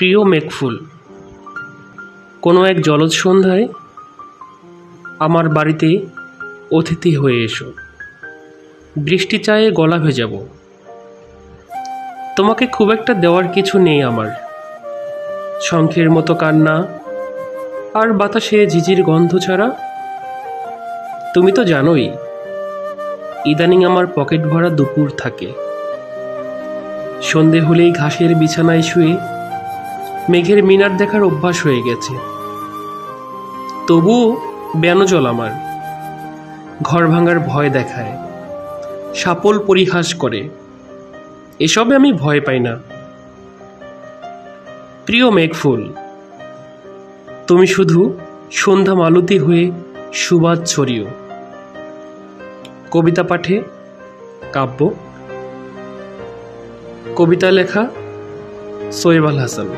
প্রিয় মেঘফুল, কোনো এক জলজ সন্ধ্যায় আমার বাড়িতে অতিথি হয়ে এসো। বৃষ্টি চায়ে গলা ভেজাবো। তোমাকে খুব একটা দেওয়ার কিছু নেই আমার, শঙ্খের মতো কান্না আর বাতাসে ঝিঝির গন্ধ ছাড়া। তুমি তো জানোই ইদানিং আমার পকেট ভরা দুপুর থাকে। সন্ধে হলেই ঘাসের বিছানায় শুয়ে মেঘের মিনার দেখার অভ্যাস হয়ে গেছে। তবুও ব্যানোজল আমার ঘর ভাঙার ভয় দেখায়, সাপল পরিহাস করে। এসবে আমি ভয় পাই না। প্রিয় মেঘফুল, তুমি শুধু সন্ধ্যা মালতী হয়ে সুবাদ ছড়িও। কবিতা পাঠে কাব্য, কবিতা লেখা সোয়েব আল হাসান।